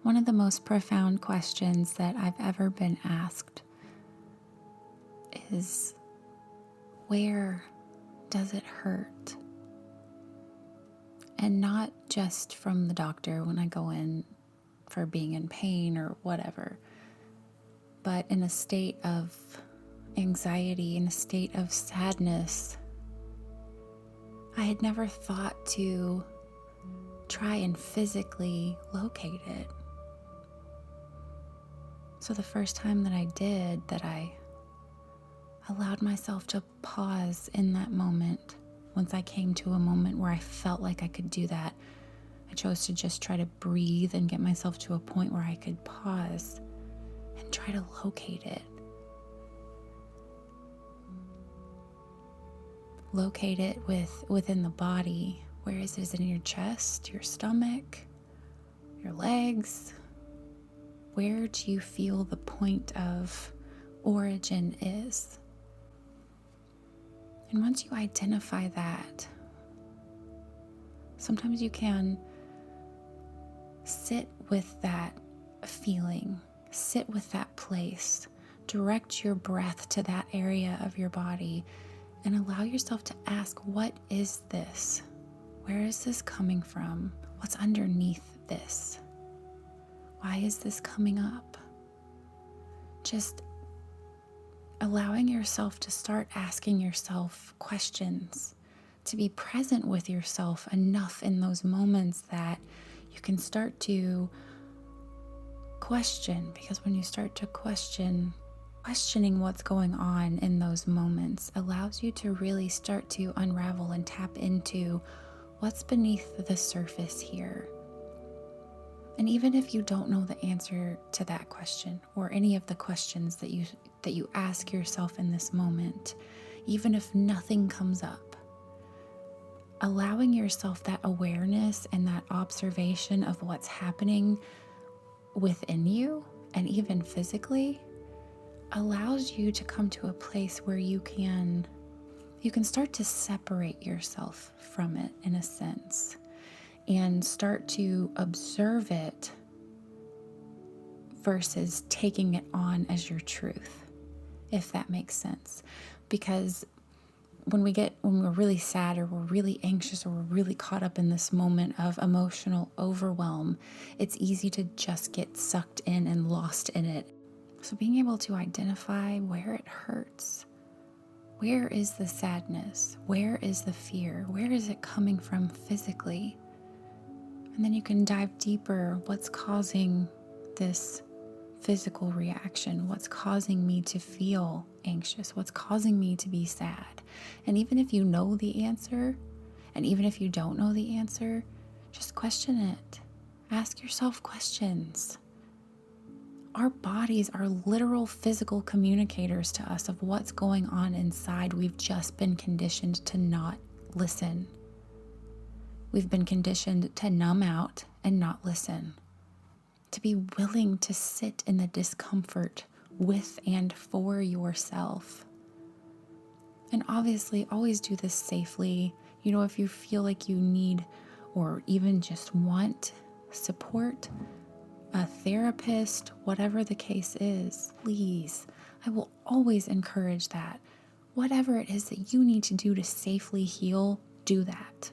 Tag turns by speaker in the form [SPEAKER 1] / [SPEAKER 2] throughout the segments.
[SPEAKER 1] One of the most profound questions that I've ever been asked is, where does it hurt? And not just from the doctor when I go in for being in pain or whatever, but in a state of anxiety, in a state of sadness. I had never thought to try and physically locate it. So the first time that I did, that I allowed myself to pause in that moment, once I came to a moment where I felt like I could do that, I chose to just try to breathe and get myself to a point where I could pause and try to locate it. Locate it within the body. Where is it? Is it in your chest, your stomach, your legs? Where do you feel the point of origin is? And once you identify that, sometimes you can sit with that feeling, sit with that place, direct your breath to that area of your body, and allow yourself to ask, what is this? Where is this coming from? What's underneath this? Why is this coming up? Just allowing yourself to start asking yourself questions, to be present with yourself enough in those moments that you can start to question. Because when you start to questioning what's going on in those moments allows you to really start to unravel and tap into what's beneath the surface here. And even if you don't know the answer to that question or any of the questions that you ask yourself in this moment, even if nothing comes up, allowing yourself that awareness and that observation of what's happening within you and even physically allows you to come to a place where you can start to separate yourself from it in a sense and start to observe it versus taking it on as your truth, if that makes sense. Because when we're really sad or we're really anxious or we're really caught up in this moment of emotional overwhelm, it's easy to just get sucked in and lost in it. So being able to identify where it hurts, where is the sadness, where is the fear, where is it coming from physically? And then you can dive deeper. What's causing this physical reaction? What's causing me to feel anxious? What's causing me to be sad? And even if you know the answer, and even if you don't know the answer, just question it. Ask yourself questions. Our bodies are literal physical communicators to us of what's going on inside. We've just been conditioned to not listen. We've been conditioned to numb out and not listen. To be willing to sit in the discomfort with and for yourself. And obviously, always do this safely. If you feel like you need or even just want support, a therapist, whatever the case is, please, I will always encourage that. Whatever it is that you need to do to safely heal, do that.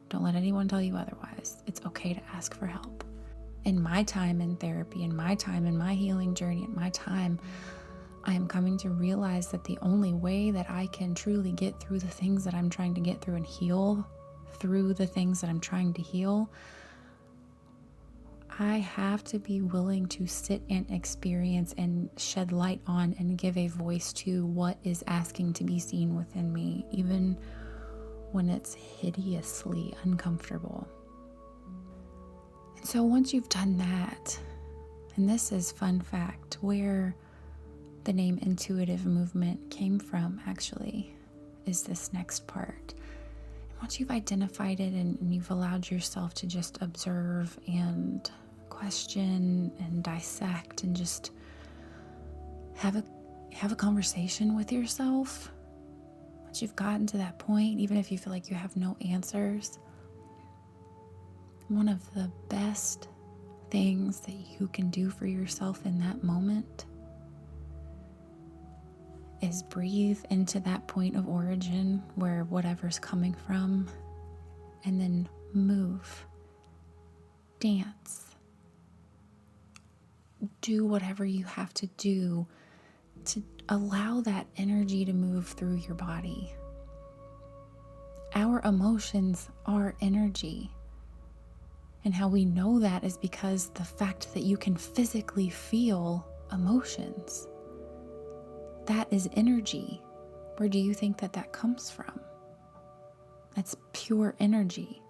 [SPEAKER 1] Don't let anyone tell you otherwise. It's okay to ask for help. In my time in therapy, in my time in my healing journey, in my time, I am coming to realize that the only way that I can truly get through the things that I'm trying to get through and heal through the things that I'm trying to heal, I have to be willing to sit and experience and shed light on and give a voice to what is asking to be seen within me, even when it's hideously uncomfortable. And so once you've done that, and this is fun fact, where the name intuitive movement came from actually is this next part. And once you've identified it and you've allowed yourself to just observe and question and dissect and just have a conversation with yourself. Once you've gotten to that point, even if you feel like you have no answers, one of the best things that you can do for yourself in that moment is breathe into that point of origin where whatever's coming from, and then move, dance, do whatever you have to do to allow that energy to move through your body. Our emotions are energy. And how we know that is because the fact that you can physically feel emotions. That is energy. Where do you think that that comes from? That's pure energy.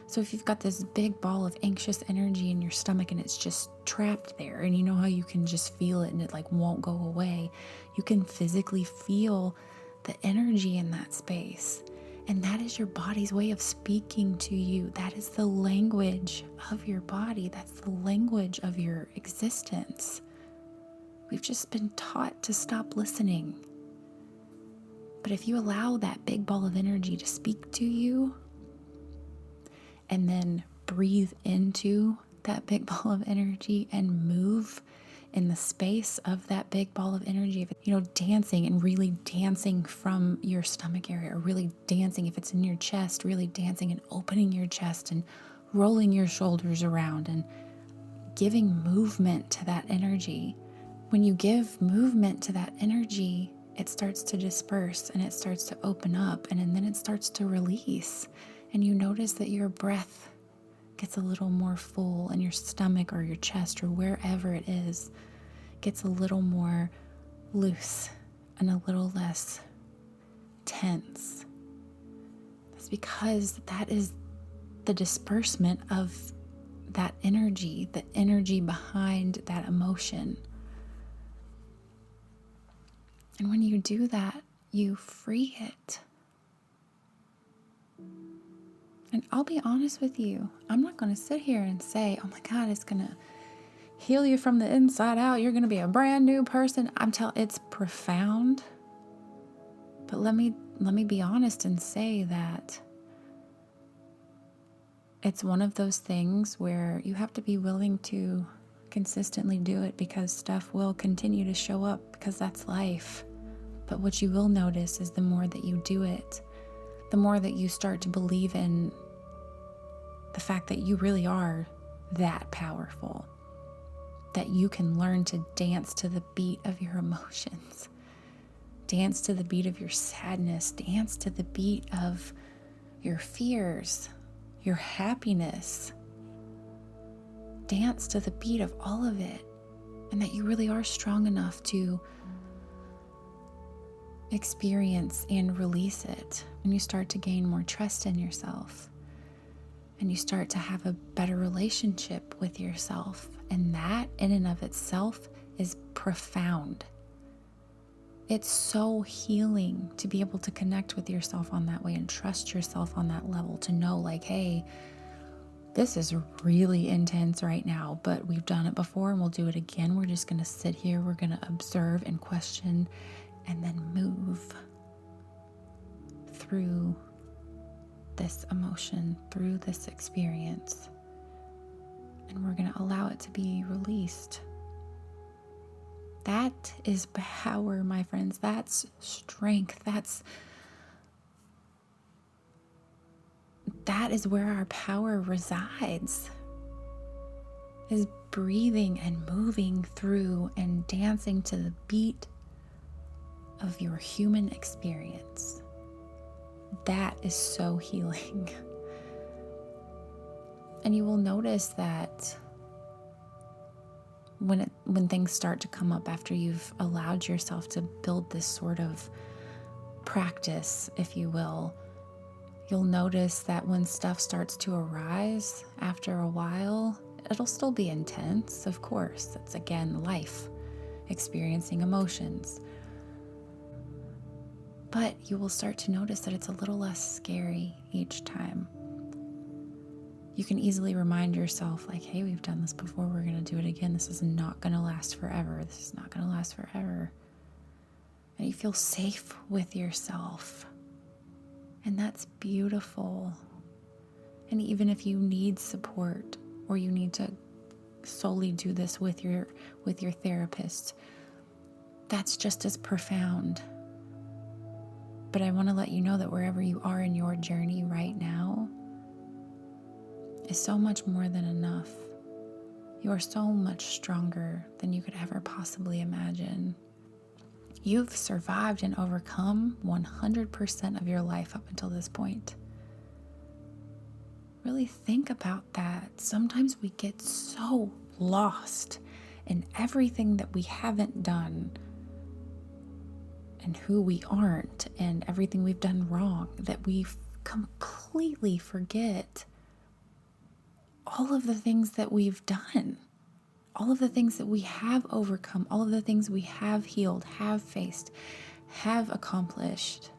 [SPEAKER 1] So if you've got this big ball of anxious energy in your stomach and it's just trapped there, and you know how you can just feel it and it like won't go away, you can physically feel the energy in that space. And that is your body's way of speaking to you. That is the language of your body. That's the language of your existence. We've just been taught to stop listening. But if you allow that big ball of energy to speak to you, and then breathe into that big ball of energy and move in the space of that big ball of energy, dancing and really dancing from your stomach area, or really dancing if it's in your chest, really dancing and opening your chest and rolling your shoulders around and giving movement to that energy. When you give movement to that energy, it starts to disperse and it starts to open up, and then it starts to release. And you notice that your breath gets a little more full, and your stomach or your chest or wherever it is gets a little more loose and a little less tense. That's because that is the disbursement of that energy, the energy behind that emotion. And when you do that, you free it. And I'll be honest with you, I'm not going to sit here and say, oh my God, it's going to heal you from the inside out. You're going to be a brand new person. It's profound. But let me be honest and say that it's one of those things where you have to be willing to consistently do it, because stuff will continue to show up, because that's life. But what you will notice is the more that you do it, the more that you start to believe in the fact that you really are that powerful, that you can learn to dance to the beat of your emotions, dance to the beat of your sadness, dance to the beat of your fears, your happiness, dance to the beat of all of it, and that you really are strong enough to experience and release it. And you start to gain more trust in yourself, and you start to have a better relationship with yourself. And that in and of itself is profound. It's so healing to be able to connect with yourself on that way and trust yourself on that level, to know like, hey, this is really intense right now, but we've done it before and we'll do it again. We're just going to sit here, we're going to observe and question, and then move through this emotion, through this experience. And we're going to allow it to be released. That is power, my friends. That's strength. That is where our power resides, is breathing and moving through and dancing to the beat of your human experience. That is so healing. And you will notice that when things start to come up after you've allowed yourself to build this sort of practice, if you will, you'll notice that when stuff starts to arise after a while, it'll still be intense, of course. It's again life, experiencing emotions. But you will start to notice that it's a little less scary each time. You can easily remind yourself, like, hey, we've done this before, we're going to do it again. This is not going to last forever. This is not going to last forever. And you feel safe with yourself. And that's beautiful. And even if you need support, or you need to solely do this with your therapist, that's just as profound. But I want to let you know that wherever you are in your journey right now is so much more than enough. You are so much stronger than you could ever possibly imagine. You've survived and overcome 100% of your life up until this point. Really think about that. Sometimes we get so lost in everything that we haven't done and who we aren't and everything we've done wrong that we completely forget all of the things that we've done, all of the things that we have overcome, all of the things we have healed, have faced, have accomplished.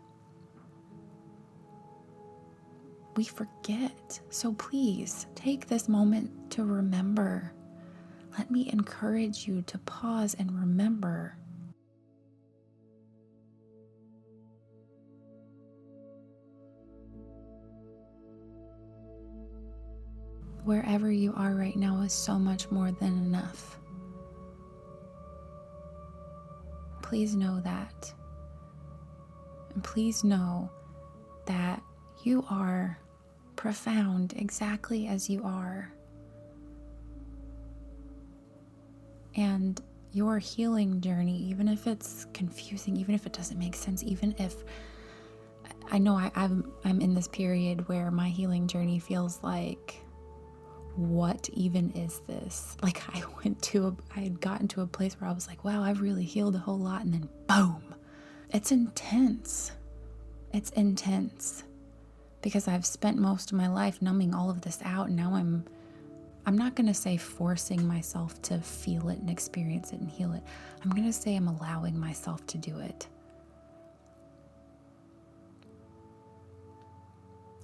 [SPEAKER 1] We forget. So please take this moment to remember. Let me encourage you to pause and remember. Wherever you are right now is so much more than enough. Please know that. And please know that you are profound exactly as you are. And your healing journey, even if it's confusing, even if it doesn't make sense, even if I know I'm in this period where my healing journey feels like, what even is this? Like I had gotten to a place where I was like, wow, I've really healed a whole lot, and then boom. It's intense. It's intense because I've spent most of my life numbing all of this out, and now I'm not going to say forcing myself to feel it and experience it and heal it. I'm going to say I'm allowing myself to do it.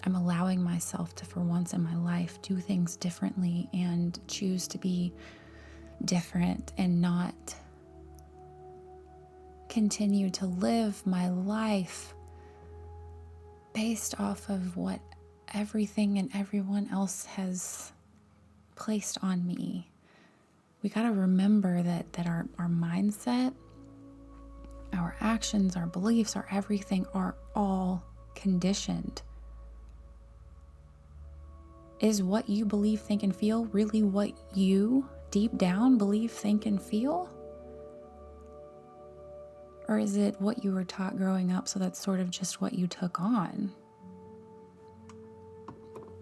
[SPEAKER 1] I'm allowing myself to, for once in my life, do things differently and choose to be different and not continue to live my life based off of what everything and everyone else has placed on me. We got to remember that our mindset, our actions, our beliefs, our everything are all conditioned. Is what you believe, think, and feel really what you deep down believe, think, and feel? Or is it what you were taught growing up, so that's sort of just what you took on?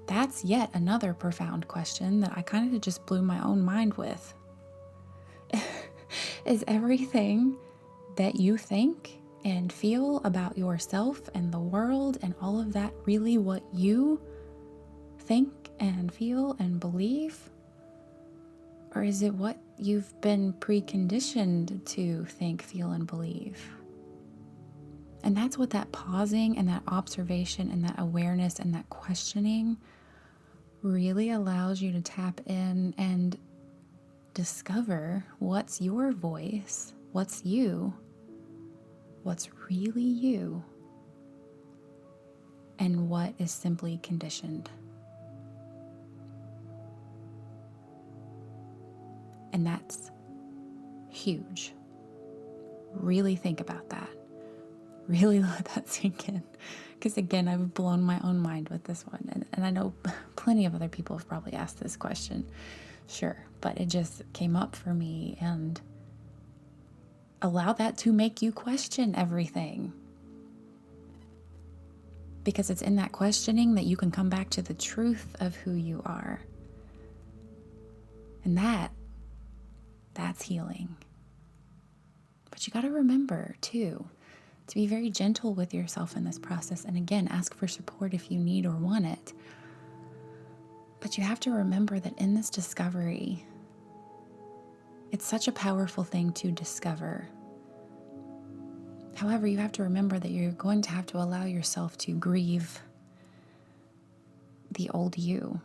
[SPEAKER 1] That's yet another profound question that I kind of just blew my own mind with. Is everything that you think and feel about yourself and the world and all of that really what you think and feel and believe? Or is it what you've been preconditioned to think, feel, and believe? And that's what that pausing and that observation and that awareness and that questioning really allows you to tap in and discover what's your voice, what's you, what's really you, and what is simply conditioned. And that's huge. Really think about that. Really let that sink in. Because again, I've blown my own mind with this one. And I know plenty of other people have probably asked this question. Sure. But it just came up for me, and allow that to make you question everything. Because it's in that questioning that you can come back to the truth of who you are. And that's healing. But you got to remember, too, to be very gentle with yourself in this process. And again, ask for support if you need or want it. But you have to remember that in this discovery, it's such a powerful thing to discover. However, you have to remember that you're going to have to allow yourself to grieve the old you.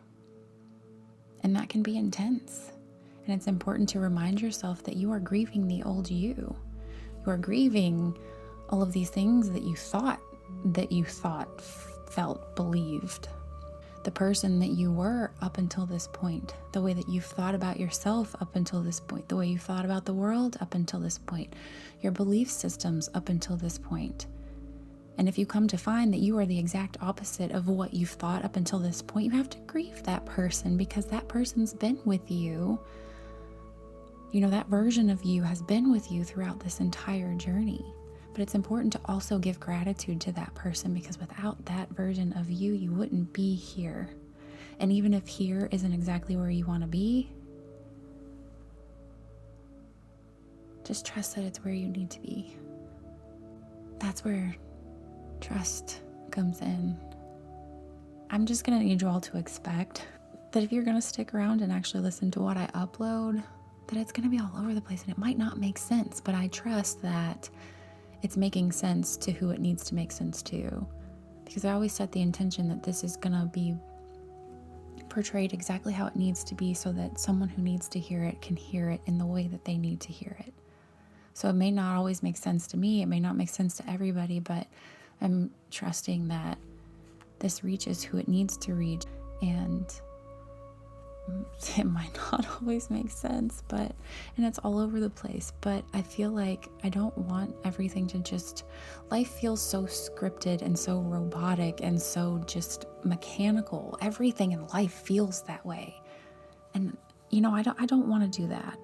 [SPEAKER 1] And that can be intense. And it's important to remind yourself that you are grieving the old you. You are grieving all of these things that you thought, felt, believed. the person that you were up until this point, the way that you've thought about yourself up until this point, the way you thought about the world up until this point, your belief systems up until this point. And if you come to find that you are the exact opposite of what you've thought up until this point, you have to grieve that person, because that person's been with you. You know, that version of you has been with you throughout this entire journey. But it's important to also give gratitude to that person, because without that version of you, you wouldn't be here. And even if here isn't exactly where you want to be, just trust that it's where you need to be. That's where trust comes in. I'm just going to need you all to expect that if you're going to stick around and actually listen to what I upload, that it's going to be all over the place and it might not make sense, but I trust that it's making sense to who it needs to make sense to. Because I always set the intention that this is going to be portrayed exactly how it needs to be, so that someone who needs to hear it can hear it in the way that they need to hear it. So it may not always make sense to me, it may not make sense to everybody, but I'm trusting that this reaches who it needs to reach. And it might not always make sense, and it's all over the place, but I feel like I don't want everything to just, life feels so scripted and so robotic and so just mechanical. Everything in life feels that way. And you know, I don't want to do that.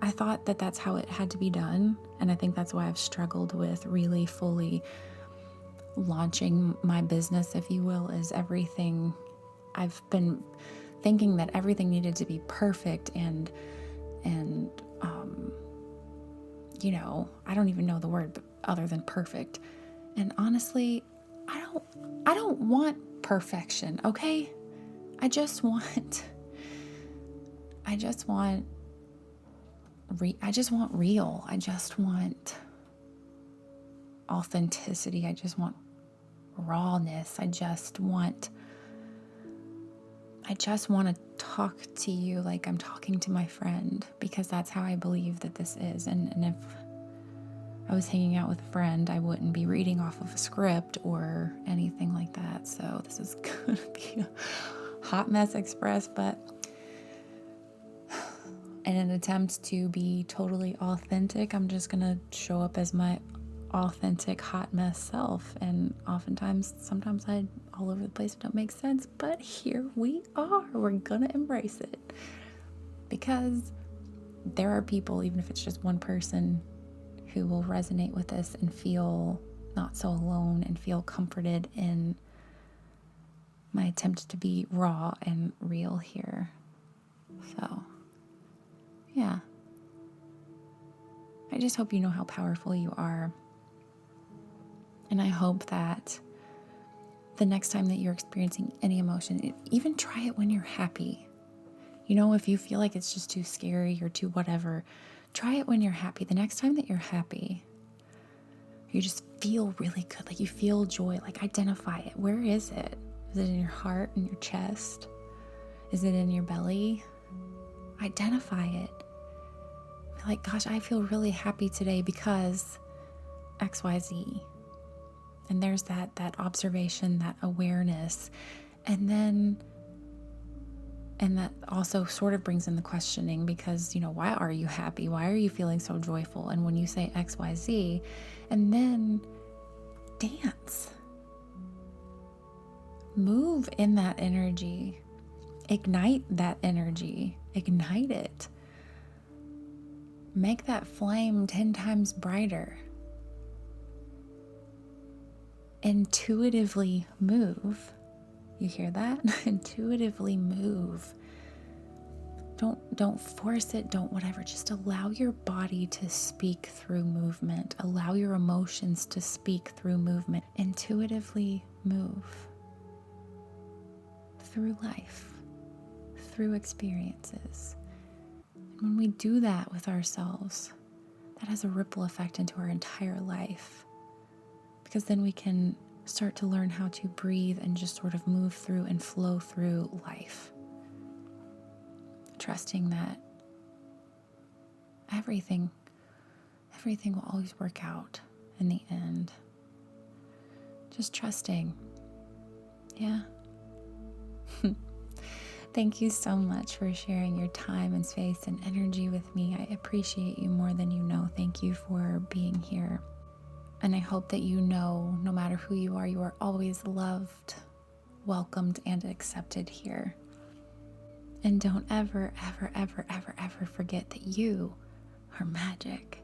[SPEAKER 1] I thought that that's how it had to be done, and I think that's why I've struggled with really fully launching my business, if you will, is everything. I've been thinking that everything needed to be perfect and you know, I don't even know the word other than perfect. And honestly, I don't want perfection, okay? I just want real. I just want authenticity. I just want rawness. I just want to talk to you like I'm talking to my friend, because that's how I believe that this is. And if I was hanging out with a friend, I wouldn't be reading off of a script or anything like that. So this is going to be a hot mess express, but in an attempt to be totally authentic, I'm just going to show up as my authentic hot mess self. And sometimes I all over the place, it don't make sense, but here we are. We're gonna embrace it, because there are people, even if it's just one person, who will resonate with this and feel not so alone and feel comforted in my attempt to be raw and real here. So yeah, I just hope you know how powerful you are. And I hope that the next time that you're experiencing any emotion, even try it when you're happy. You know, if you feel like it's just too scary or too whatever, try it when you're happy. The next time that you're happy, you just feel really good. Like you feel joy. Like identify it. Where is it? Is it in your heart, in your chest? Is it in your belly? Identify it. Be like, gosh, I feel really happy today because XYZ. And there's that observation, that awareness. And that also sort of brings in the questioning, because, you know, why are you happy? Why are you feeling so joyful? And when you say XYZ, and then dance. Move in that energy. Ignite that energy. Ignite it. Make that flame 10 times brighter. Intuitively move. You hear that? Intuitively move. Don't force it, don't whatever. Just allow your body to speak through movement. Allow your emotions to speak through movement. Intuitively move through life, through experiences. And when we do that with ourselves, that has a ripple effect into our entire life. Because then we can start to learn how to breathe and just sort of move through and flow through life. Trusting that everything will always work out in the end. Just trusting. Yeah. Thank you so much for sharing your time and space and energy with me. I appreciate you more than you know. Thank you for being here. And I hope that you know, no matter who you are always loved, welcomed, and accepted here. And don't ever, ever, ever, ever, ever forget that you are magic.